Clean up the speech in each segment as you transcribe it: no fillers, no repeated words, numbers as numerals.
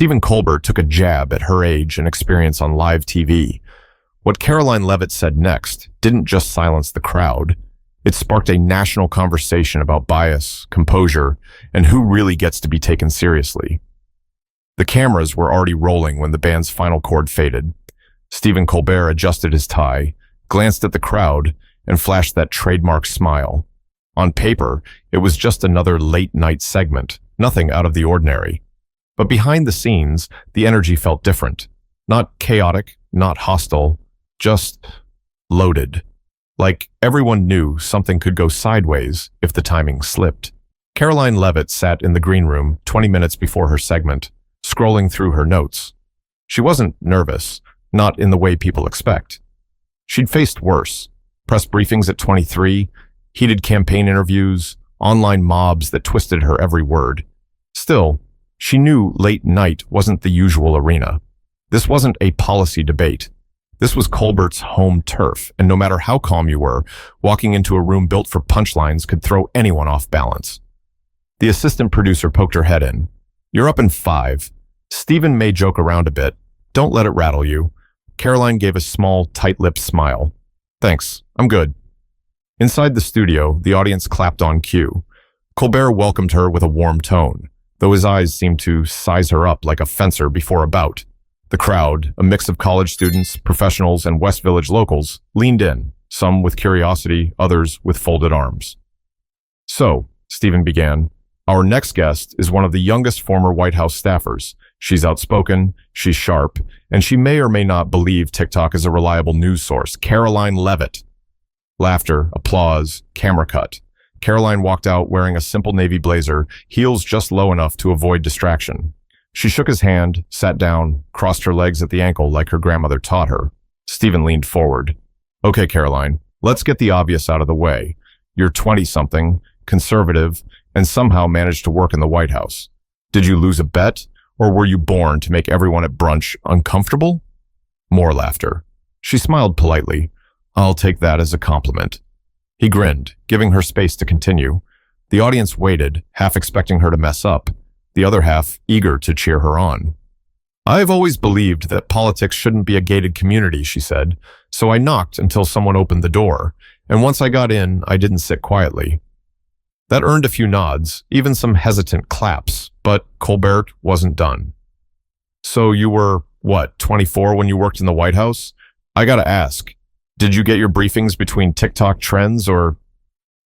Stephen Colbert took a jab at her age and experience on live TV. What Karoline Leavitt said next didn't just silence the crowd. It sparked a national conversation about bias, composure, and who really gets to be taken seriously. The cameras were already rolling when the band's final chord faded. Stephen Colbert adjusted his tie, glanced at the crowd, and flashed that trademark smile. On paper, it was just another late-night segment, nothing out of the ordinary. But behind the scenes, the energy felt different. Not chaotic, not hostile, just loaded. Like everyone knew something could go sideways if the timing slipped. Karoline Leavitt sat in the green room 20 minutes before her segment, scrolling through her notes. She wasn't nervous, not in the way people expect. She'd faced worse. Press briefings at 23, heated campaign interviews, online mobs that twisted her every word. Still, she knew late night wasn't the usual arena. This wasn't a policy debate. This was Colbert's home turf, and no matter how calm you were, walking into a room built for punchlines could throw anyone off balance. The assistant producer poked her head in. "You're up in 5. Stephen may joke around a bit. Don't let it rattle you." Karoline gave a small, tight-lipped smile. "Thanks, I'm good." Inside the studio, the audience clapped on cue. Colbert welcomed her with a warm tone, though his eyes seemed to size her up like a fencer before a bout. The crowd, a mix of college students, professionals, and West Village locals, leaned in, some with curiosity, others with folded arms. "So," Stephen began, "our next guest is one of the youngest former White House staffers. She's outspoken, she's sharp, and she may or may not believe TikTok is a reliable news source. Karoline Leavitt." Laughter, applause, camera cut. Karoline walked out wearing a simple navy blazer, heels just low enough to avoid distraction. She shook his hand, sat down, crossed her legs at the ankle like her grandmother taught her. Stephen leaned forward. "Okay, Karoline, let's get the obvious out of the way. You're 20-something, conservative, and somehow managed to work in the White House. Did you lose a bet, or were you born to make everyone at brunch uncomfortable?" More laughter. She smiled politely. "I'll take that as a compliment." He grinned, giving her space to continue. The audience waited, half expecting her to mess up, the other half eager to cheer her on. "I've always believed that politics shouldn't be a gated community," she said, "so I knocked until someone opened the door, and once I got in, I didn't sit quietly." That earned a few nods, even some hesitant claps, but Colbert wasn't done. "So you were, 24 when you worked in the White House? I gotta ask, did you get your briefings between TikTok trends or—"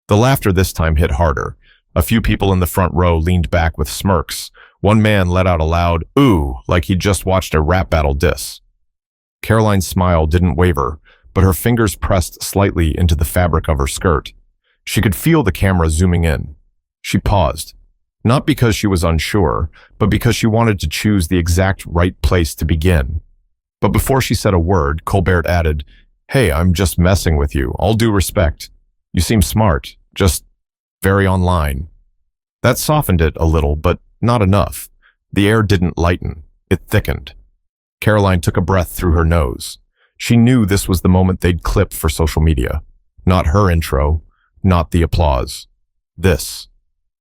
The laughter this time hit harder. A few people in the front row leaned back with smirks. One man let out a loud "ooh" like he'd just watched a rap battle diss. Karoline's smile didn't waver, but her fingers pressed slightly into the fabric of her skirt. She could feel the camera zooming in. She paused, not because she was unsure, but because she wanted to choose the exact right place to begin. But before she said a word, Colbert added, "Hey, I'm just messing with you, all due respect. You seem smart, just very online." That softened it a little, but not enough. The air didn't lighten, it thickened. Karoline took a breath through her nose. She knew this was the moment they'd clip for social media. Not her intro, not the applause. This.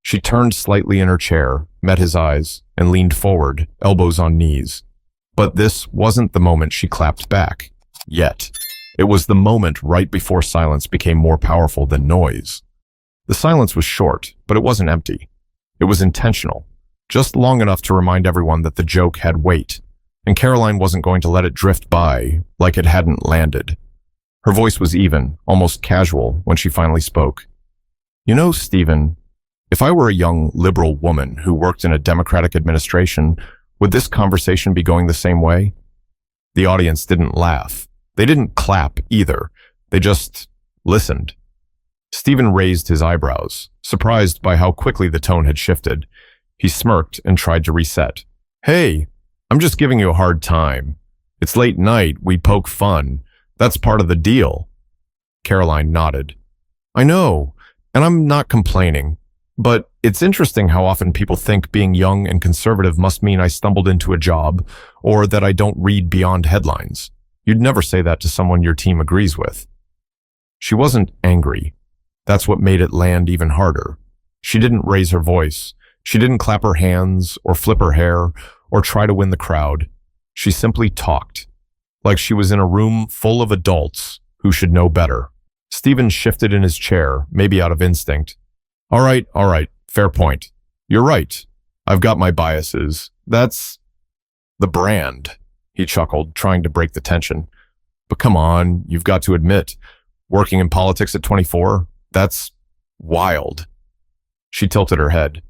She turned slightly in her chair, met his eyes, and leaned forward, elbows on knees. But this wasn't the moment she clapped back. Yet. It was the moment right before silence became more powerful than noise. The silence was short, but it wasn't empty. It was intentional, just long enough to remind everyone that the joke had weight, and Karoline wasn't going to let it drift by like it hadn't landed. Her voice was even, almost casual, when she finally spoke. "You know, Stephen, if I were a young liberal woman who worked in a Democratic administration, would this conversation be going the same way?" The audience didn't laugh. They didn't clap either. They just listened. Stephen raised his eyebrows, surprised by how quickly the tone had shifted. He smirked and tried to reset. "Hey, I'm just giving you a hard time. It's late night, we poke fun. That's part of the deal." Karoline nodded. "I know, and I'm not complaining. But it's interesting how often people think being young and conservative must mean I stumbled into a job, or that I don't read beyond headlines. You'd never say that to someone your team agrees with." She wasn't angry. That's what made it land even harder. She didn't raise her voice. She didn't clap her hands or flip her hair or try to win the crowd. She simply talked, like she was in a room full of adults who should know better. Stephen shifted in his chair, maybe out of instinct. All right, fair point. You're right. I've got my biases. That's the brand, he chuckled, trying to break the tension. But come on, you've got to admit, working in politics at 24, that's wild. She tilted her head.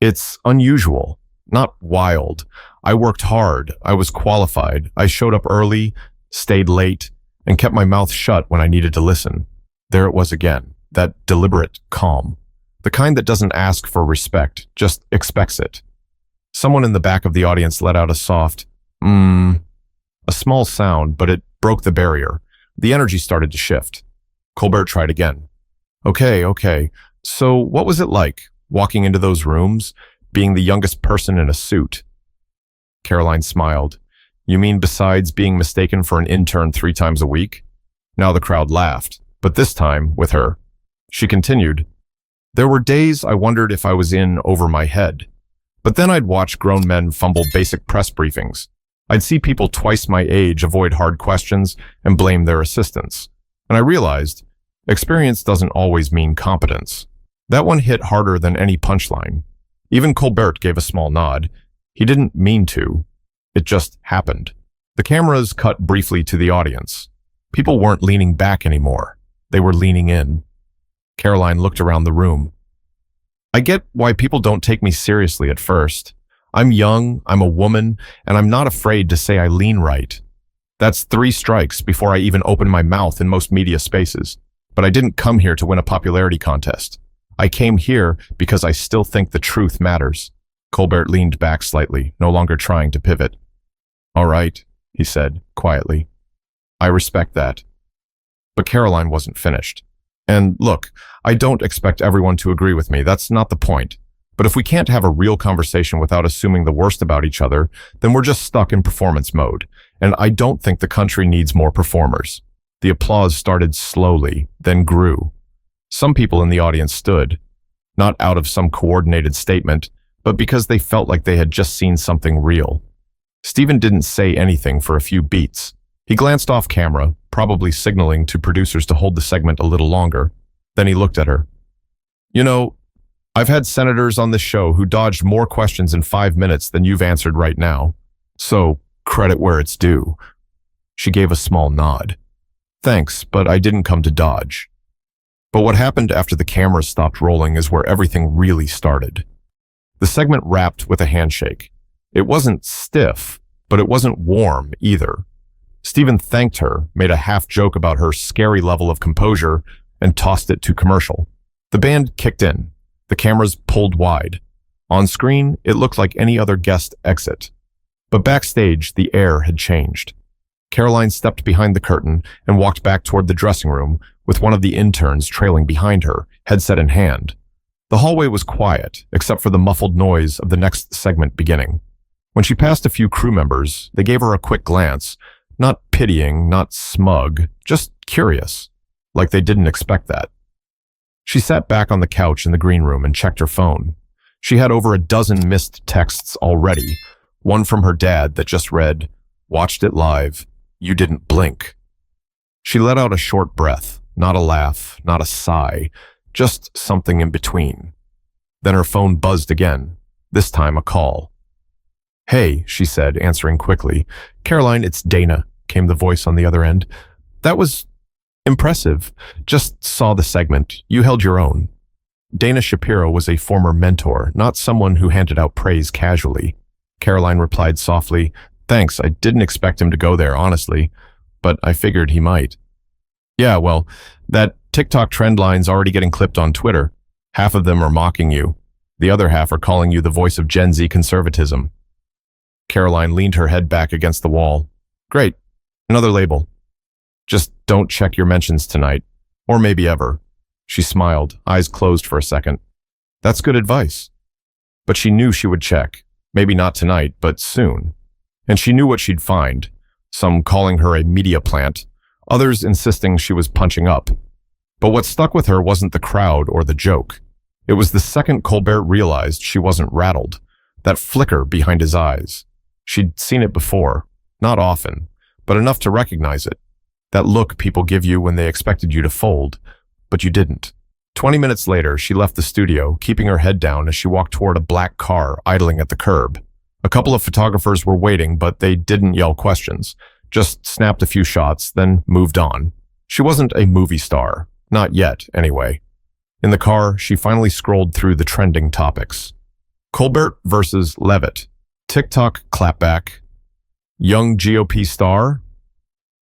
It's unusual, not wild. I worked hard. I was qualified. I showed up early, stayed late, and kept my mouth shut when I needed to listen. There it was again, that deliberate calm. The kind that doesn't ask for respect, just expects it. Someone in the back of the audience let out a soft, a small sound, but it broke the barrier. The energy started to shift. Colbert tried again. Okay. So what was it like, walking into those rooms, being the youngest person in a suit? Karoline smiled. You mean besides being mistaken for an intern 3 times a week? Now the crowd laughed, but this time with her. She continued, there were days I wondered if I was in over my head. But then I'd watch grown men fumble basic press briefings. I'd see people twice my age avoid hard questions and blame their assistants. And I realized, experience doesn't always mean competence. That one hit harder than any punchline. Even Colbert gave a small nod. He didn't mean to. It just happened. The cameras cut briefly to the audience. People weren't leaning back anymore. They were leaning in. Karoline looked around the room. I get why people don't take me seriously at first. I'm young, I'm a woman, and I'm not afraid to say I lean right. That's 3 strikes before I even open my mouth in most media spaces. But I didn't come here to win a popularity contest. I came here because I still think the truth matters. Colbert leaned back slightly, no longer trying to pivot. All right, he said, quietly. I respect that. But Karoline wasn't finished. And look, I don't expect everyone to agree with me. That's not the point. But if we can't have a real conversation without assuming the worst about each other, then we're just stuck in performance mode. And I don't think the country needs more performers. The applause started slowly, then grew. Some people in the audience stood, not out of some coordinated statement, but because they felt like they had just seen something real. Stephen didn't say anything for a few beats. He glanced off camera, probably signaling to producers to hold the segment a little longer. Then he looked at her. You know, I've had senators on this show who dodged more questions in 5 minutes than you've answered right now. So, credit where it's due. She gave a small nod. Thanks, but I didn't come to dodge. But what happened after the cameras stopped rolling is where everything really started. The segment wrapped with a handshake. It wasn't stiff, but it wasn't warm either. Stephen thanked her, made a half joke about her scary level of composure, and tossed it to commercial. The band kicked in. The cameras pulled wide. On screen, it looked like any other guest exit. But backstage, the air had changed. Karoline stepped behind the curtain and walked back toward the dressing room, with one of the interns trailing behind her, headset in hand. The hallway was quiet, except for the muffled noise of the next segment beginning. When she passed a few crew members, they gave her a quick glance, not pitying, not smug, just curious, like they didn't expect that. She sat back on the couch in the green room and checked her phone. She had over a dozen missed texts already, one from her dad that just read, "Watched it live. You didn't blink." She let out a short breath, not a laugh, not a sigh, just something in between. Then her phone buzzed again, this time a call. "Hey," she said, answering quickly. "Karoline, it's Dana," came the voice on the other end. "That was impressive. Just saw the segment. You held your own." Dana Shapiro was a former mentor, not someone who handed out praise casually. Karoline replied softly, "Thanks, I didn't expect him to go there, honestly, but I figured he might." "Yeah, well, that TikTok trend line's already getting clipped on Twitter. Half of them are mocking you. The other half are calling you the voice of Gen Z conservatism." Karoline leaned her head back against the wall. "Great. Another label. Just don't check your mentions tonight, or maybe ever." She smiled, eyes closed for a second. "That's good advice." But she knew she would check. Maybe not tonight, but soon. And she knew what she'd find. Some calling her a media plant, others insisting she was punching up. But what stuck with her wasn't the crowd or the joke. It was the second Colbert realized she wasn't rattled, that flicker behind his eyes. She'd seen it before, not often, but enough to recognize it. That look people give you when they expected you to fold, but you didn't. 20 minutes later, she left the studio, keeping her head down as she walked toward a black car idling at the curb. A couple of photographers were waiting, but they didn't yell questions, just snapped a few shots, then moved on. She wasn't a movie star, not yet, anyway. In the car, she finally scrolled through the trending topics. Colbert versus Leavitt. TikTok clapback. Young GOP star?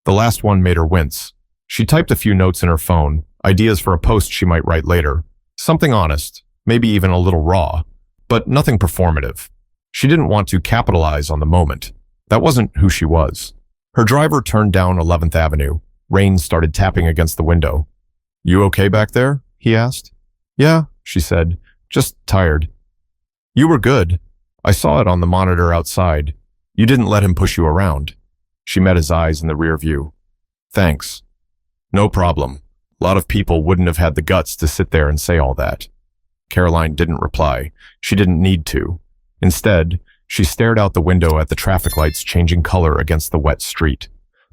The last one made her wince. She typed a few notes in her phone, ideas for a post she might write later. Something honest, maybe even a little raw, but nothing performative. She didn't want to capitalize on the moment. That wasn't who she was. Her driver turned down 11th Avenue. Rain started tapping against the window. "You okay back there?" he asked. "Yeah," she said, "just tired." "You were good. I saw it on the monitor outside. You didn't let him push you around." She met his eyes in the rear view. "Thanks." "No problem. A lot of people wouldn't have had the guts to sit there and say all that." Karoline didn't reply. She didn't need to. Instead, she stared out the window at the traffic lights changing color against the wet street.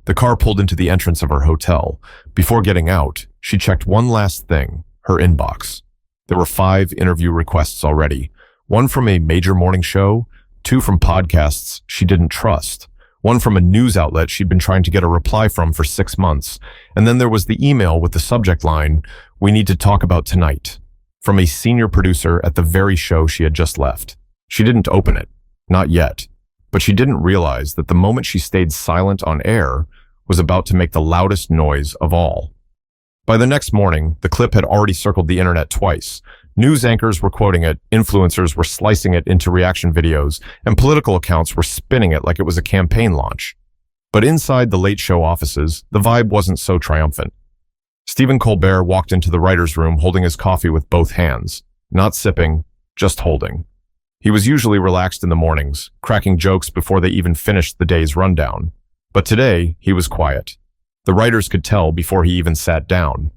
The car pulled into the entrance of her hotel. Before getting out, she checked one last thing, her inbox. There were 5 interview requests already. 1 from a major morning show, 2 from podcasts she didn't trust, 1 from a news outlet she'd been trying to get a reply from for 6 months, and then there was the email with the subject line, "We need to talk about tonight," from a senior producer at the very show she had just left. She didn't open it, not yet, but she didn't realize that the moment she stayed silent on air was about to make the loudest noise of all. By the next morning, the clip had already circled the internet twice. News anchors were quoting it, influencers were slicing it into reaction videos, and political accounts were spinning it like it was a campaign launch. But inside the Late Show offices, the vibe wasn't so triumphant. Stephen Colbert walked into the writer's room holding his coffee with both hands, not sipping, just holding. He was usually relaxed in the mornings, cracking jokes before they even finished the day's rundown. But today, he was quiet. The writers could tell before he even sat down.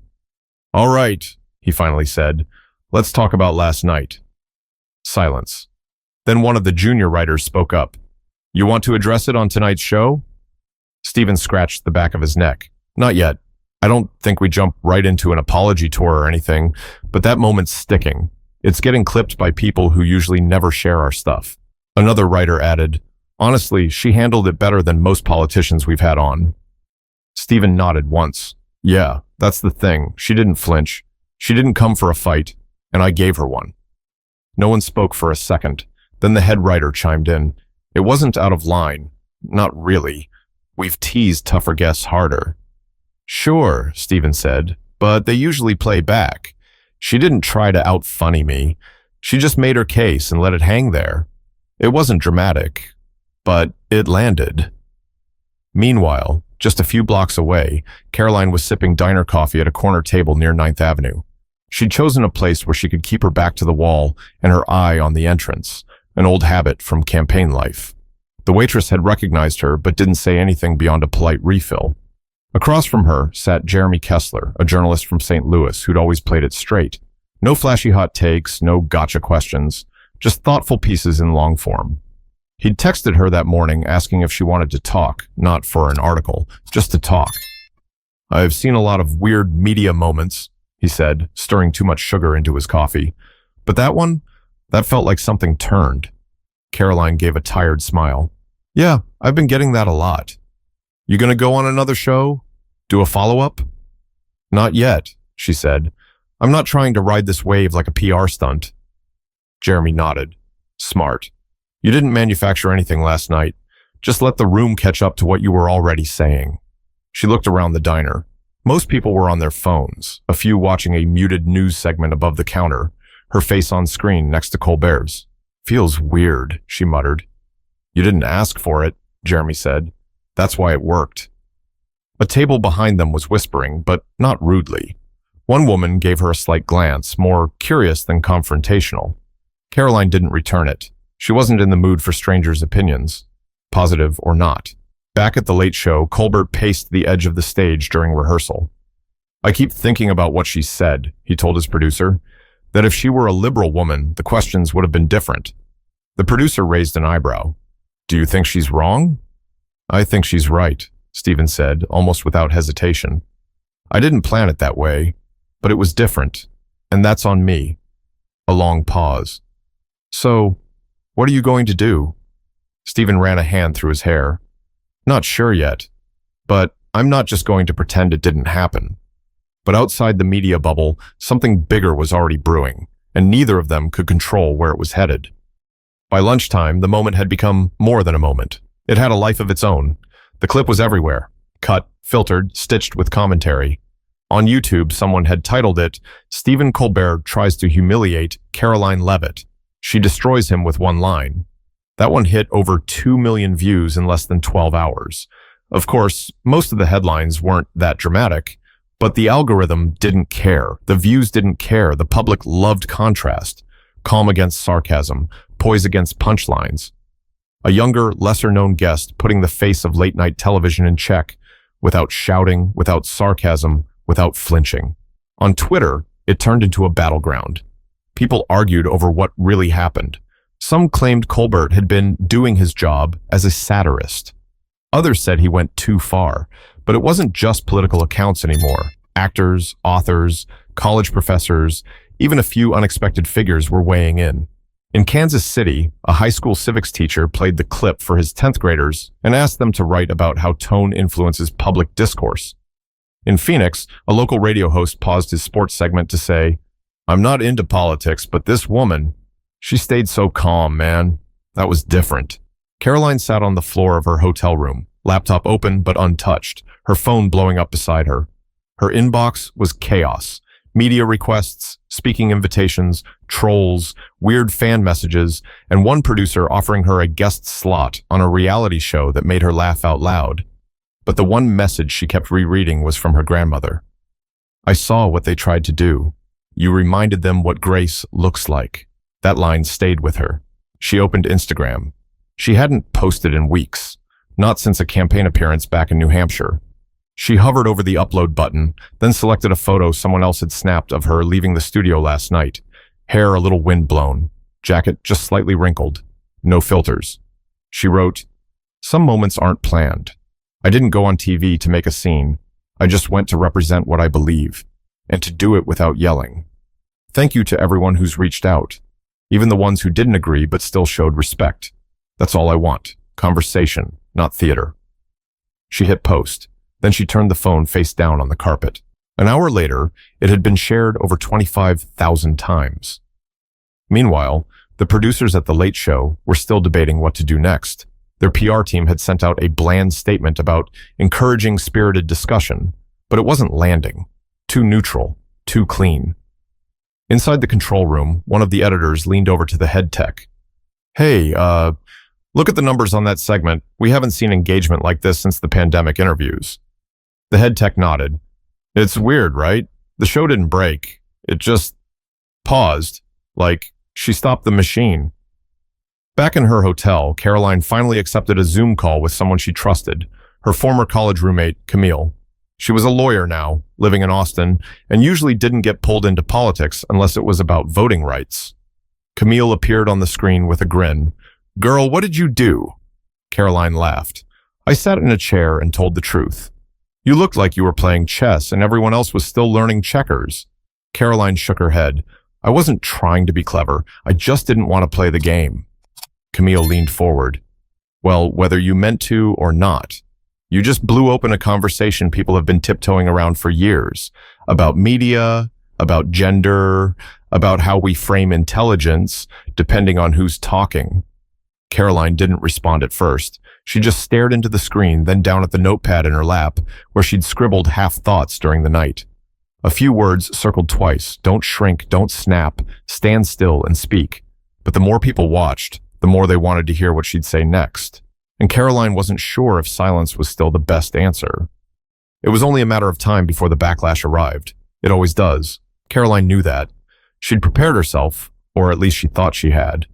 "All right," he finally said. "Let's talk about last night." Silence. Then one of the junior writers spoke up. "You want to address it on tonight's show?" Stephen scratched the back of his neck. "Not yet. I don't think we jump right into an apology tour or anything, but that moment's sticking. It's getting clipped by people who usually never share our stuff." Another writer added, "Honestly, she handled it better than most politicians we've had on." Stephen nodded once. "Yeah, that's the thing. She didn't flinch. She didn't come for a fight, and I gave her one." No one spoke for a second. Then the head writer chimed in. "It wasn't out of line. Not really. We've teased tougher guests harder." "Sure," Stephen said, "but they usually play back. She didn't try to out-funny me. She just made her case and let it hang there. It wasn't dramatic, but it landed." Meanwhile, just a few blocks away, Karoline was sipping diner coffee at a corner table near 9th Avenue. She'd chosen a place where she could keep her back to the wall and her eye on the entrance, an old habit from campaign life. The waitress had recognized her but didn't say anything beyond a polite refill. Across from her sat Jeremy Kessler, a journalist from St. Louis who'd always played it straight. No flashy hot takes, no gotcha questions, just thoughtful pieces in long form. He'd texted her that morning asking if she wanted to talk, not for an article, just to talk. "I've seen a lot of weird media moments," he said, stirring too much sugar into his coffee. "But that one? That felt like something turned." Karoline gave a tired smile. "Yeah, I've been getting that a lot." "You gonna go on another show? Do a follow-up?" "Not yet," she said. "I'm not trying to ride this wave like a PR stunt." Jeremy nodded. "Smart. You didn't manufacture anything last night. Just let the room catch up to what you were already saying." She looked around the diner. Most people were on their phones, a few watching a muted news segment above the counter, her face on screen next to Colbert's. "Feels weird," she muttered. "You didn't ask for it," Jeremy said. "That's why it worked." A table behind them was whispering, but not rudely. One woman gave her a slight glance, more curious than confrontational. Karoline didn't return it. She wasn't in the mood for strangers' opinions, positive or not. Back at the Late Show, Colbert paced the edge of the stage during rehearsal. "I keep thinking about what she said," he told his producer, "that if she were a liberal woman, the questions would have been different." The producer raised an eyebrow. Do you think she's wrong? I think she's right, Stephen said, almost without hesitation. I didn't plan it that way, but it was different, and that's on me. A long pause. So, what are you going to do? Stephen ran a hand through his hair. Not sure yet, but I'm not just going to pretend it didn't happen. But outside the media bubble, something bigger was already brewing, and neither of them could control where it was headed. By lunchtime, the moment had become more than a moment. It had a life of its own. The clip was everywhere, cut, filtered, stitched with commentary. On YouTube, someone had titled it, "Stephen Colbert tries to humiliate Karoline Leavitt. She destroys him with one line." That one hit over 2 million views in less than 12 hours. Of course, most of the headlines weren't that dramatic, but the algorithm didn't care. The views didn't care. The public loved contrast. Calm against sarcasm, poise against punchlines. A younger, lesser-known guest putting the face of late-night television in check, without shouting, without sarcasm, without flinching. On Twitter, it turned into a battleground. People argued over what really happened. Some claimed Colbert had been doing his job as a satirist. Others said he went too far, but it wasn't just political accounts anymore. Actors, authors, college professors, even a few unexpected figures were weighing in. In Kansas City, a high school civics teacher played the clip for his 10th graders and asked them to write about how tone influences public discourse. In Phoenix, a local radio host paused his sports segment to say, "I'm not into politics, but this woman, she stayed so calm, man. That was different." Karoline sat on the floor of her hotel room, laptop open but untouched, her phone blowing up beside her. Her inbox was chaos. Media requests, speaking invitations, trolls, weird fan messages, and one producer offering her a guest slot on a reality show that made her laugh out loud. But the one message she kept rereading was from her grandmother. "I saw what they tried to do. You reminded them what grace looks like." That line stayed with her. She opened Instagram. She hadn't posted in weeks, not since a campaign appearance back in New Hampshire. She hovered over the upload button, then selected a photo someone else had snapped of her leaving the studio last night. Hair a little windblown, jacket just slightly wrinkled, no filters. She wrote, "Some moments aren't planned. I didn't go on TV to make a scene. I just went to represent what I believe, and to do it without yelling. Thank you to everyone who's reached out, even the ones who didn't agree but still showed respect. That's all I want, conversation, not theater." She hit post. Then she turned the phone face down on the carpet. An hour later, it had been shared over 25,000 times. Meanwhile, the producers at The Late Show were still debating what to do next. Their PR team had sent out a bland statement about encouraging spirited discussion, but it wasn't landing. Too neutral, too clean. Inside the control room, one of the editors leaned over to the head tech. "Hey, look at the numbers on that segment. We haven't seen engagement like this since the pandemic interviews." The head tech nodded. "It's weird, right? The show didn't break. It just paused, like she stopped the machine." Back in her hotel, Karoline finally accepted a Zoom call with someone she trusted, her former college roommate, Camille. She was a lawyer now, living in Austin, and usually didn't get pulled into politics unless it was about voting rights. Camille appeared on the screen with a grin. "Girl, what did you do?" Karoline laughed. "I sat in a chair and told the truth. You looked like you were playing chess and everyone else was still learning checkers." Karoline shook her head. "I wasn't trying to be clever. I just didn't want to play the game." Camille leaned forward. "Well, whether you meant to or not, you just blew open a conversation people have been tiptoeing around for years, about media, about gender, about how we frame intelligence, depending on who's talking." Karoline didn't respond at first. She just stared into the screen, then down at the notepad in her lap, where she'd scribbled half-thoughts during the night. A few words circled twice: "Don't shrink, don't snap, stand still and speak." But the more people watched, the more they wanted to hear what she'd say next. And Karoline wasn't sure if silence was still the best answer. It was only a matter of time before the backlash arrived. It always does. Karoline knew that. She'd prepared herself, or at least she thought she had.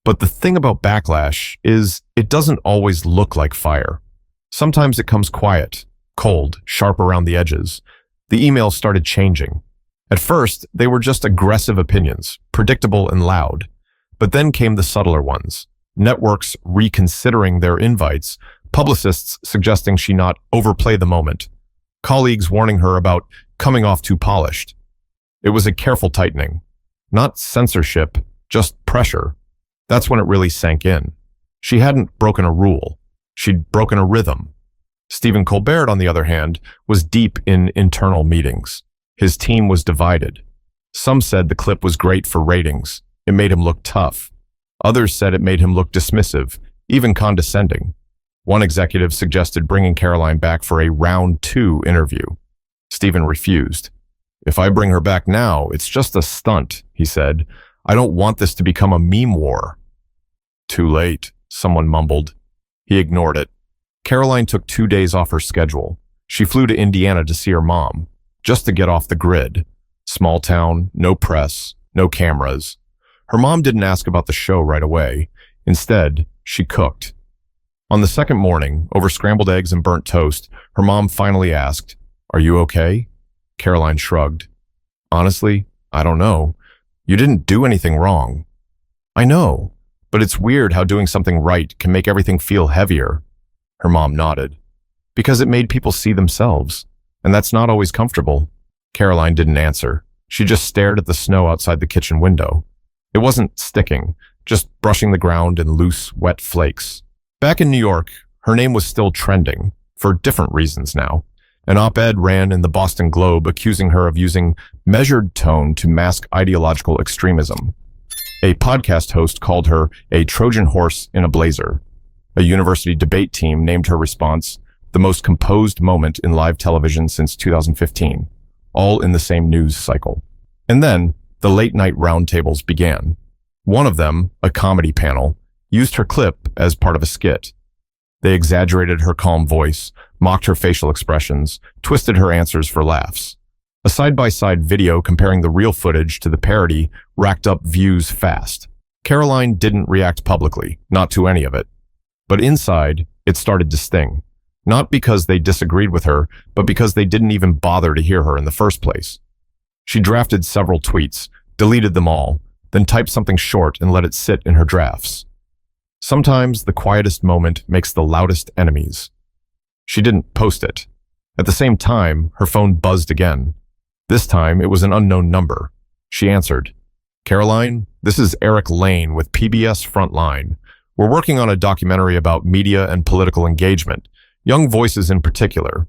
But the thing about backlash is it doesn't always look like fire. Sometimes it comes quiet, cold, sharp around the edges. The emails started changing. At first, they were just aggressive opinions, predictable and loud. But then came the subtler ones. networks reconsidering their invites, publicists suggesting she not overplay the moment, colleagues warning her about coming off too polished. It was a careful tightening. Not censorship, just pressure. That's when it really sank in. She hadn't broken a rule. She'd broken a rhythm. Stephen Colbert, on the other hand, was deep in internal meetings. His team was divided. Some said the clip was great for ratings. It made him look tough. Others said it made him look dismissive, even condescending. One executive suggested bringing Karoline back for a round 2 interview. Stephen refused. "If I bring her back now, it's just a stunt," he said. "I don't want this to become a meme war." "Too late," someone mumbled. He ignored it. Karoline took 2 days off her schedule. She flew to Indiana to see her mom, just to get off the grid. Small town, no press, no cameras. Her mom didn't ask about the show right away. Instead, she cooked. On the second morning, over scrambled eggs and burnt toast, her mom finally asked, "Are you okay?" Karoline shrugged. "Honestly, I don't know. You didn't do anything wrong." "I know, but it's weird how doing something right can make everything feel heavier." Her mom nodded. "Because it made people see themselves, and that's not always comfortable." Karoline didn't answer. She just stared at the snow outside the kitchen window. It wasn't sticking, just brushing the ground in loose, wet flakes. Back in New York, her name was still trending, for different reasons now. An op-ed ran in the Boston Globe accusing her of using measured tone to mask ideological extremism. A podcast host called her a Trojan horse in a blazer. A university debate team named her response the most composed moment in live television since 2015, all in the same news cycle. And then the late-night roundtables began. One of them, a comedy panel, used her clip as part of a skit. They exaggerated her calm voice, mocked her facial expressions, twisted her answers for laughs. A side-by-side video comparing the real footage to the parody racked up views fast. Karoline didn't react publicly, not to any of it. But inside, it started to sting. Not because they disagreed with her, but because they didn't even bother to hear her in the first place. She drafted several tweets, deleted them all, then typed something short and let it sit in her drafts. Sometimes the quietest moment makes the loudest enemies. She didn't post it. At the same time, her phone buzzed again. This time, it was an unknown number. She answered. "Karoline, this is Eric Lane with PBS Frontline. We're working on a documentary about media and political engagement, young voices in particular.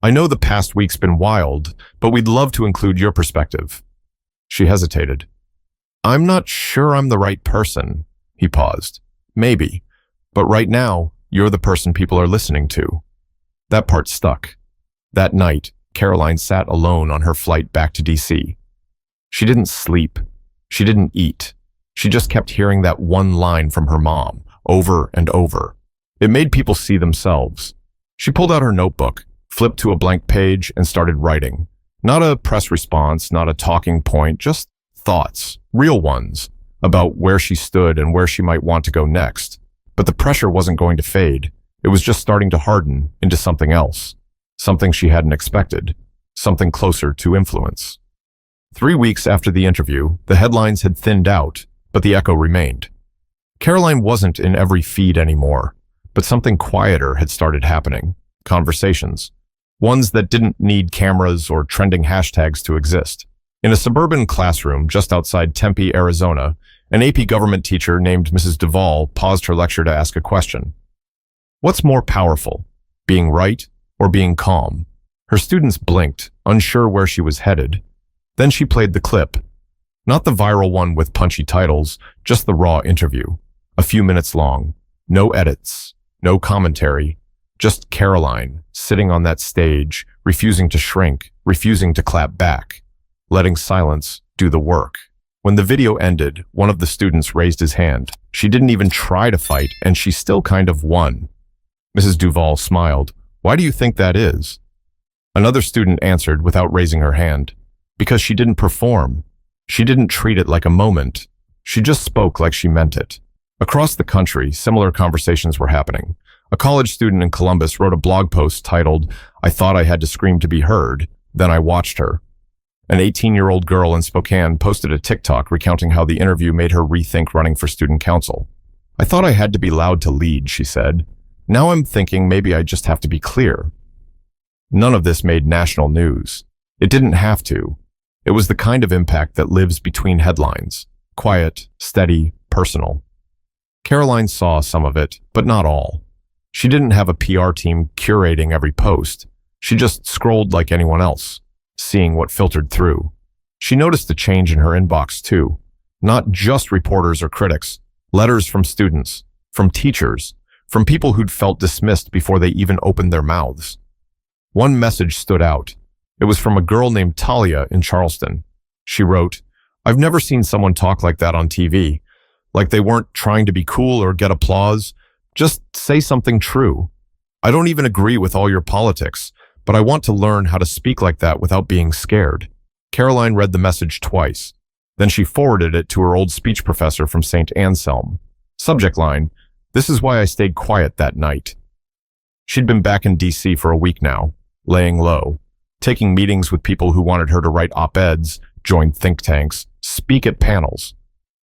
I know the past week's been wild, but we'd love to include your perspective." She hesitated. "I'm not sure I'm the right person." He paused. "Maybe, but right now, you're the person people are listening to." That part stuck. That night, Karoline sat alone on her flight back to DC. She didn't sleep. She didn't eat. She just kept hearing that one line from her mom, over and over. It made people see themselves. She pulled out her notebook, flipped to a blank page, and started writing. Not a press response, not a talking point, just thoughts, real ones, about where she stood and where she might want to go next. But the pressure wasn't going to fade. It was just starting to harden into something else. Something she hadn't expected. Something closer to influence. 3 weeks after the interview, the headlines had thinned out, but the echo remained. Karoline wasn't in every feed anymore, but something quieter had started happening. Conversations. Ones that didn't need cameras or trending hashtags to exist. In a suburban classroom just outside Tempe, Arizona, an AP government teacher named Mrs. Duvall paused her lecture to ask a question. What's more powerful, being right or being calm? Her students blinked, unsure where she was headed. Then she played the clip. Not the viral one with punchy titles, just the raw interview. A few minutes long. No edits, no commentary. Just Karoline, sitting on that stage, refusing to shrink, refusing to clap back, letting silence do the work. When the video ended, one of the students raised his hand. She didn't even try to fight, and she still kind of won. Mrs. Duvall smiled. Why do you think that is? Another student answered without raising her hand. Because she didn't perform. She didn't treat it like a moment. She just spoke like she meant it. Across the country, similar conversations were happening. A college student in Columbus wrote a blog post titled, "I thought I had to scream to be heard, then I watched her." An 18-year-old girl in Spokane posted a TikTok recounting how the interview made her rethink running for student council. I thought I had to be loud to lead, she said. Now I'm thinking maybe I just have to be clear. None of this made national news. It didn't have to. It was the kind of impact that lives between headlines. Quiet, steady, personal. Karoline saw some of it, but not all. She didn't have a PR team curating every post. She just scrolled like anyone else, seeing what filtered through. She noticed a change in her inbox too. Not just reporters or critics. Letters from students, from teachers, from people who'd felt dismissed before they even opened their mouths. One message stood out. It was from a girl named Talia in Charleston. She wrote, "I've never seen someone talk like that on TV. Like they weren't trying to be cool or get applause. Just say something true. I don't even agree with all your politics, but I want to learn how to speak like that without being scared." Karoline read the message twice. Then she forwarded it to her old speech professor from St. Anselm. Subject line, "This is why I stayed quiet that night." She'd been back in DC for a week now, laying low, taking meetings with people who wanted her to write op-eds, join think tanks, speak at panels.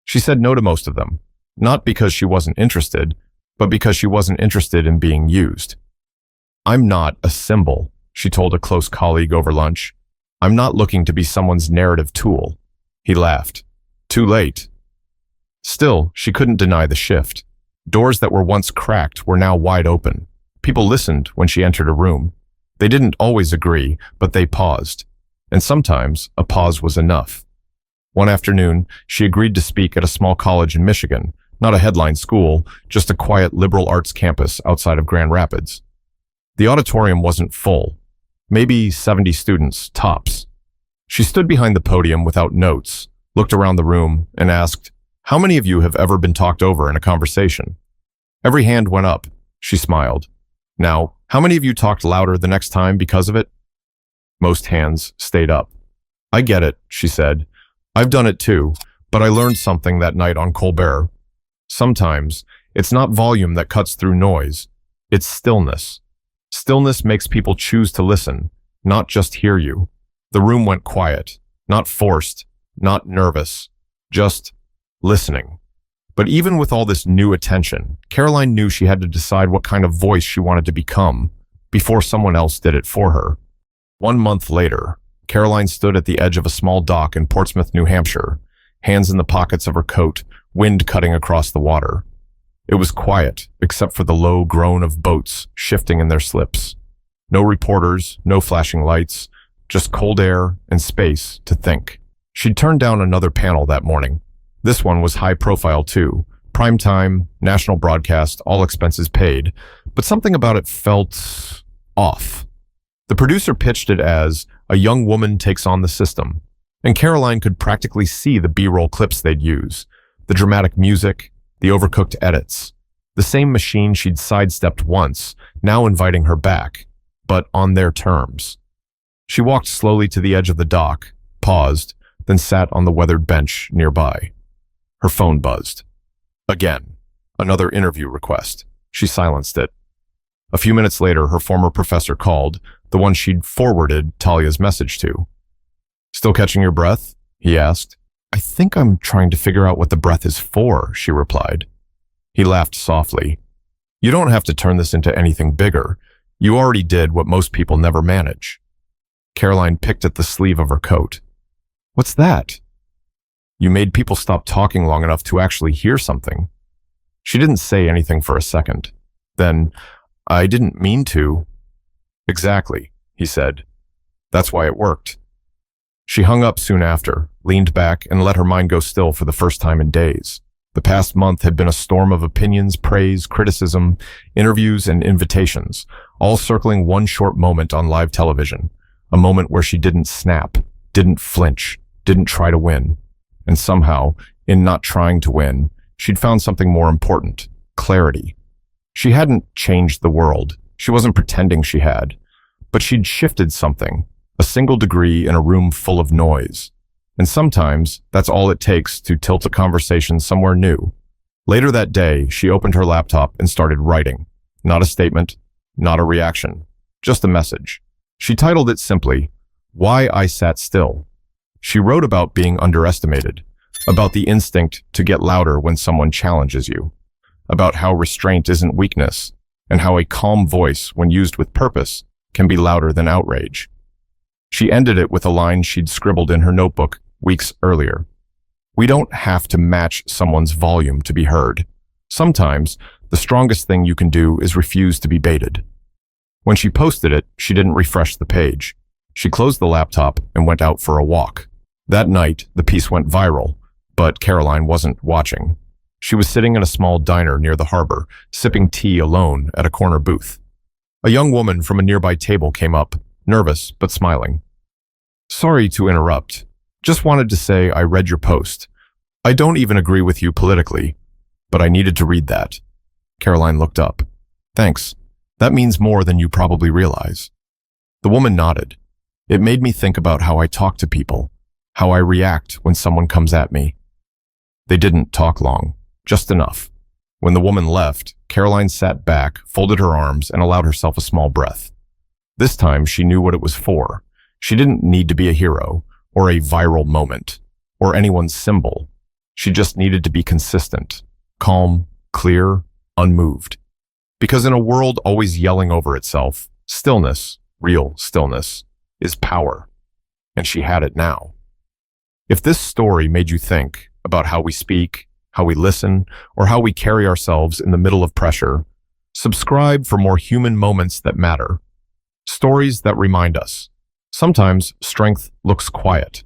She said no to most of them, not because she wasn't interested, but because she wasn't interested in being used. "I'm not a symbol," she told a close colleague over lunch. "I'm not looking to be someone's narrative tool." He laughed. Too late. Still, she couldn't deny the shift. Doors that were once cracked were now wide open. People listened when she entered a room. They didn't always agree, but they paused. And sometimes a pause was enough. One afternoon, she agreed to speak at a small college in Michigan, not a headline school, just a quiet liberal arts campus outside of Grand Rapids. The auditorium wasn't full. Maybe 70 students, tops. She stood behind the podium without notes, looked around the room, and asked, "How many of you have ever been talked over in a conversation?" Every hand went up. She smiled. "Now, how many of you talked louder the next time because of it?" Most hands stayed up. "I get it," she said. "I've done it too, but I learned something that night on Colbert. Sometimes, it's not volume that cuts through noise. It's stillness. Stillness makes people choose to listen, not just hear you." The room went quiet, not forced, not nervous, just listening. But even with all this new attention, Karoline knew she had to decide what kind of voice she wanted to become before someone else did it for her. 1 month later, Karoline stood at the edge of a small dock in Portsmouth, New Hampshire, hands in the pockets of her coat, wind cutting across the water. It was quiet, except for the low groan of boats shifting in their slips. No reporters, no flashing lights, just cold air and space to think. She'd turned down another panel that morning. This one was high profile too. Prime time, national broadcast, all expenses paid. But something about it felt off. The producer pitched it as a young woman takes on the system. And Karoline could practically see the B-roll clips they'd use. The dramatic music, the overcooked edits. The same machine she'd sidestepped once, now inviting her back, but on their terms. She walked slowly to the edge of the dock, paused, then sat on the weathered bench nearby. Her phone buzzed. Again, another interview request. She silenced it. A few minutes later, her former professor called, the one she'd forwarded Talia's message to. "Still catching your breath?" he asked. "I think I'm trying to figure out what the breath is for," she replied. He laughed softly. "You don't have to turn this into anything bigger. You already did what most people never manage." Karoline picked at the sleeve of her coat. "What's that?" "You made people stop talking long enough to actually hear something." She didn't say anything for a second. Then, "I didn't mean to." "Exactly," he said. "That's why it worked." She hung up soon after, leaned back, and let her mind go still for the first time in days. The past month had been a storm of opinions, praise, criticism, interviews, and invitations, all circling one short moment on live television. A moment where she didn't snap, didn't flinch, didn't try to win. And somehow, in not trying to win, she'd found something more important, clarity. She hadn't changed the world. She wasn't pretending she had. But she'd shifted something, a single degree in a room full of noise. And sometimes, that's all it takes to tilt a conversation somewhere new. Later that day, she opened her laptop and started writing. Not a statement, not a reaction, just a message. She titled it simply, "Why I Sat Still." She wrote about being underestimated, about the instinct to get louder when someone challenges you, about how restraint isn't weakness, and how a calm voice, when used with purpose, can be louder than outrage. She ended it with a line she'd scribbled in her notebook weeks earlier. We don't have to match someone's volume to be heard. Sometimes, the strongest thing you can do is refuse to be baited. When she posted it, she didn't refresh the page. She closed the laptop and went out for a walk. That night, the piece went viral, but Karoline wasn't watching. She was sitting in a small diner near the harbor, sipping tea alone at a corner booth. A young woman from a nearby table came up, nervous but smiling. "Sorry to interrupt. Just wanted to say I read your post. I don't even agree with you politically, but I needed to read that." Karoline looked up. "Thanks. That means more than you probably realize." The woman nodded. "It made me think about how I talk to people, how I react when someone comes at me." They didn't talk long, just enough. When the woman left, Karoline sat back, folded her arms, and allowed herself a small breath. This time, she knew what it was for. She didn't need to be a hero, or a viral moment, or anyone's symbol. She just needed to be consistent, calm, clear, unmoved. Because in a world always yelling over itself, stillness, real stillness, is power. And she had it now. If this story made you think about how we speak, how we listen, or how we carry ourselves in the middle of pressure, subscribe for more human moments that matter. Stories that remind us. Sometimes strength looks quiet.